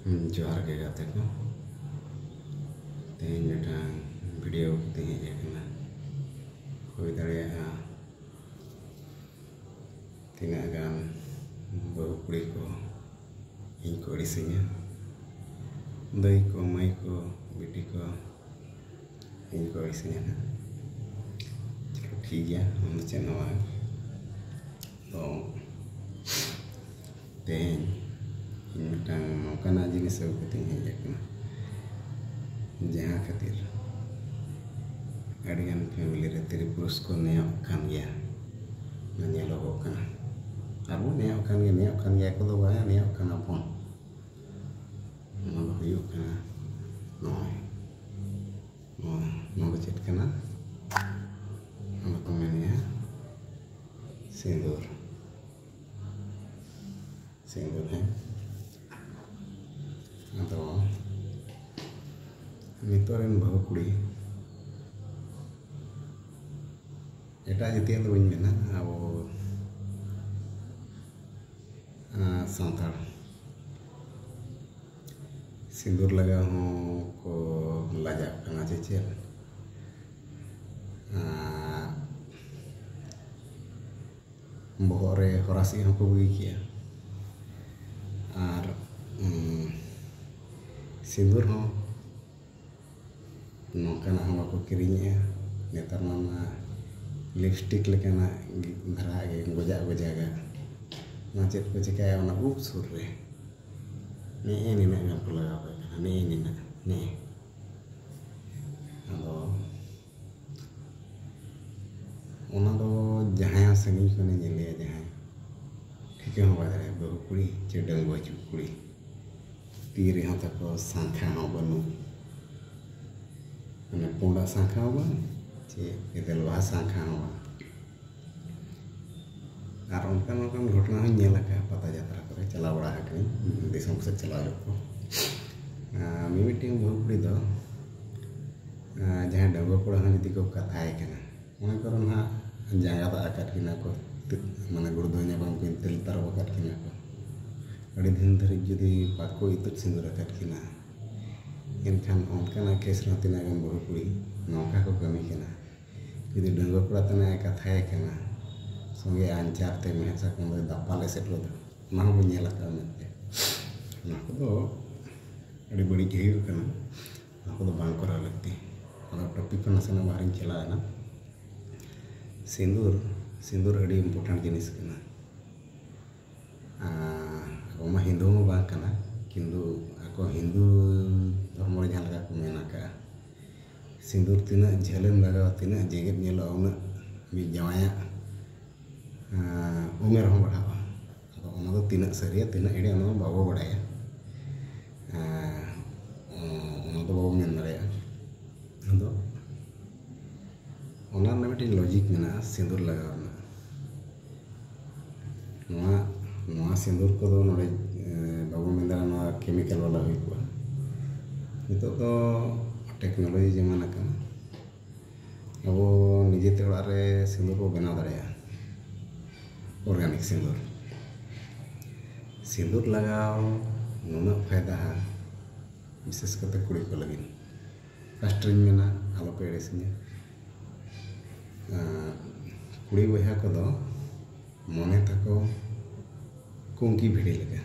जोहार के गाते को तेज मिटान वीडियो तेज एकना हुई दाड़ेयागा तीना गान बहु कुड़ी को इन को अड़िसिङा दाई को माई को बिटी को इन को अड़िसिङा ना चलो ठीक गया हम चेनवा तो तेज मिटान नौकाना जिनिस हेजना जहाँ खातिर अड़िगान फैमिली रे तिरी पुरुष को नेयान गया नेलोगोग आरो नेयान गया को दो बाया नेयान बन चेक को मेनिया सिंदूर सिंदूर है तो नितोरेन बहु कुड़ी एटा जातिया दो बइन मेना अब सानताड़ सिंदूर लगा हूँ को लाजा कना चे बहरे हरासी हूँ को बगी किया और सिंदूर हूँ नौकाना हूँ बाको किरिंगे नेतार मामा लिपस्टिक लेकाना धरा गजा गजागा ना चेक को चिकाया ओना उप सुर रे ने निना गान को लगाव ने निना ने अदो ओना दो जहां संगी को ने नेले जहां ठीक है बादे बहु कुड़ी चे डंगवा चु कुड़ी तीरे हां तको सांखा हो बनु ने पोंडा सांखा हो बन चे एदलवा सांखा हो और उनका घटना हूँ नेल पता यात्रा को चला बड़ा दिसम से चला को मिमिटिंग बहु कुड़ी दो जहाँ डंगवा कोड़ा जुदी को कथाए उन्हें करो ना जांगा आकाट किना को माने गुरुदो नाम को तेल तारव आकाट किना को अड़ी दिन धरी जुदी पाको इतुत सिंदूर आकाट किना एनखान उनका केस ना तीना गन बहु कुड़ी नौका को कमी किना जुदी डंगवा कोड़ा तना कथाए किना संगे आंचार ते में साकम दापाले सेटलो ना हो नेला का मेते ना को अड़ी बड़ी गई कना ना को बांग करा लगती और टॉपिक को नसना बाहर चला ना सिंदूर सिंदूर अड़ी इम्पोर्टेंट जिनिस कना ओमा हिंदू में बांग कना किंतु ako हिंदू धर्म रे जहां लगा को मेना का सिंदूर तिना झेलेम लगा तिना जेगेत नेलो उना मी जवाया उमेर हम बढ़ावा तीना सारिया तीना एड़े बाबो बड़ाया बाबो मेन दाड़ा मिट्टी लॉजिक में सिंदूर लगावना सिंदूर को बाबो मेन दाड़ा केमिकल वाला हुआ नितो तो टेक्नोलॉजी जमाना का अब निजेते ओड़ा रे सिंदूर को बनाव दाड़ा ऑर्गेनिक सिंदूर सिंदूर लगाओ नुना फायदा है विशेष करते कुड़ी को लगी फर्स्ट रिंग में आलो पे एड़ेसिंगा कुड़ी बहा को दो मने तको कुंकी भिड़ी लगे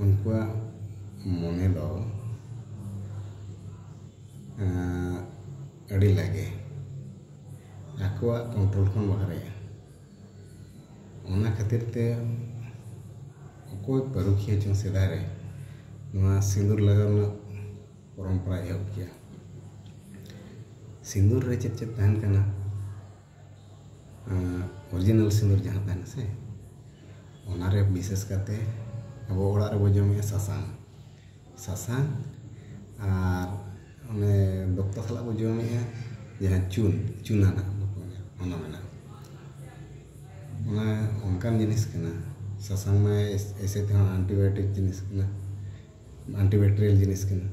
उनका मने दो अड़ी लगे आकुआ कंट्रोल खन बाहर ओना खातिर ते कोई परुखिया चो सेदारे सिंदूर लगाना परंपरा एहब किया सिंदूर रे चेत चेत तहन कना ओरिजिनल सिंदूर जहाँ तहन से ओना रे विशेष करते अब ओड़ा रे बो जमे सासांग सासांग और ओने दोक्ता सला बो जमे जहाँ चुनाना ओना मेना उनकान जिनिस कना सासांग में ऐसे थे एंटीबायोटिक जिनिस कना एंटीबैक्टीरियल जिनिस कना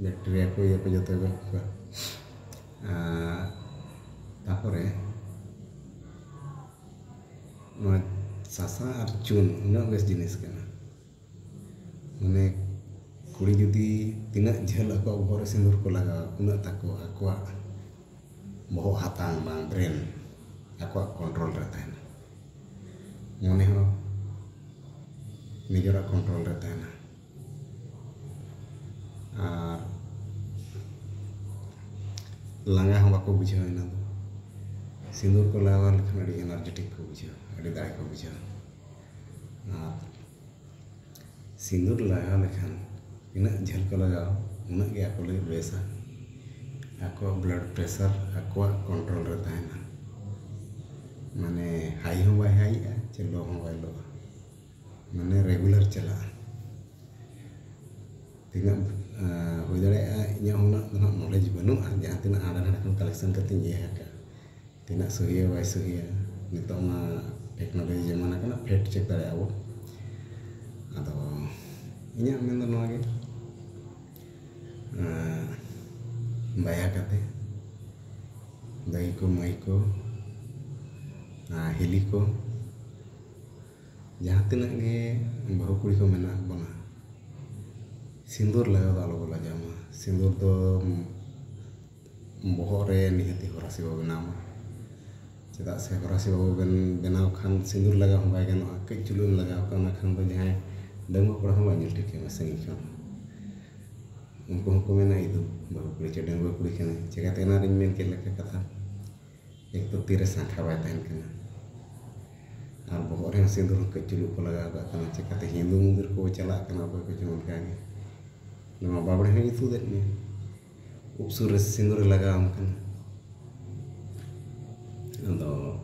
बैक्टीरिया को ये को जो तापरे सासा और चुन उना बेस जिनिस कना mane kuri judi tinak jhel ako bore sindur ko laga unak tako akwa bohok hatang bang brain akwa kontrol re tahena mone ho nijera kontrol re tahena ar langa ho bako bujhaw ina do sindur ko laga lekhan adi energetic ko bujhaw adi dare ko bujhaw sindur laga lekhan ina jhel ko laga unak ge ako le besa ako blood pressure ako kontrol re tahena mane high ho bai high che low ho bai low mane regular chala tinggal huj dareyaga inyag unak knowledge banu'a jahan tina ada kan collection katin iyaga tina sahiya bai sahiya nitok ma teknologi zamana kana fact check dareyaga bo ado inyag men do noa ge baya kate dai ko mai ko hili ko jahan tina ge bahu kuri ko mena bona sindur laga do alo bola jama sindur do bohok re nihati horasi babu benama cedak se horasi babu benaw khan sindur laga ho bai ganoa kai chulun laga kana khan do jahan dangwa kora ho bai nyel thike ma sangi khan unko ko mena itu bahu kuri che dangwa kuri kene chekate na ring men ke leka katha ek to tire sangkha bai tahen kana ar bohok re sindur kai chulu ko laga ka kana chekate hindu mundir ko chalak kana ko chun kage nama babade ho itu det ni upsur sindur laga am kan ado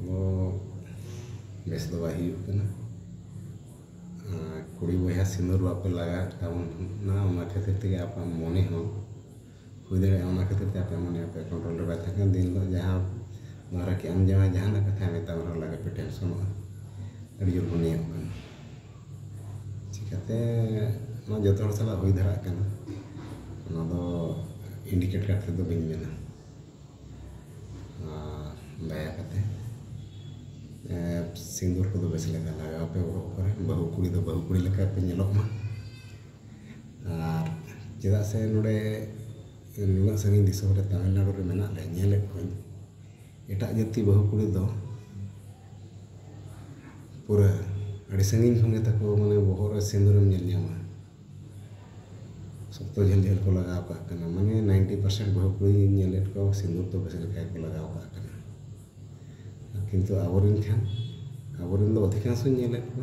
lo bes do bahi kana kuri boya sindur bape laga taun na ona khatir te apa mone ho huj dare ona khatir te apa mone apa control re bai thakan din lo jaha mara ki am jaha jahan na katha meta mara laga pe tension adi jor boni kan chikate na joto hor sala huj dhara kana ona do indicate kate do bain mena daya kate sindur ko do bes lega laga pe borok kore bahu kuri leka pe nyelok ma ar cedak se node nunga sangin disam re Tamil Nadu re mena le nyelek ko etak jati bahu kuri do pura adi sangin khon ge tako mane bohor re sindur em nyel nyama सबतो झेल झेल को लगा पा कना माने 90% बाहु कुड़ी नेलेट को सिंदूर तो बस लगा को लगा पा कना किंतु आबोरिन खान आबोरिन दो अधिकांश नेलेट को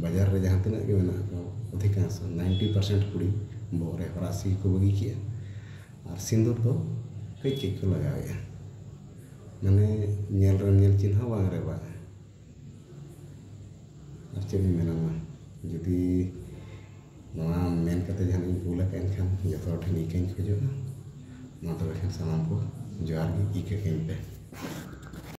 बाजार रे जहां तना के मेना को अधिकांश 90% कुड़ी बोरे हरासी को बगी किया और सिंदूर तो कई के को लगाया माने नेल चिन्ह बांग रे बा और चे मेना मा जदी नवा मेन कते जहां इन भूल के एनखान जतो ठनी केन खोजो ना तो एखान सामान को जोहार गी के केन पे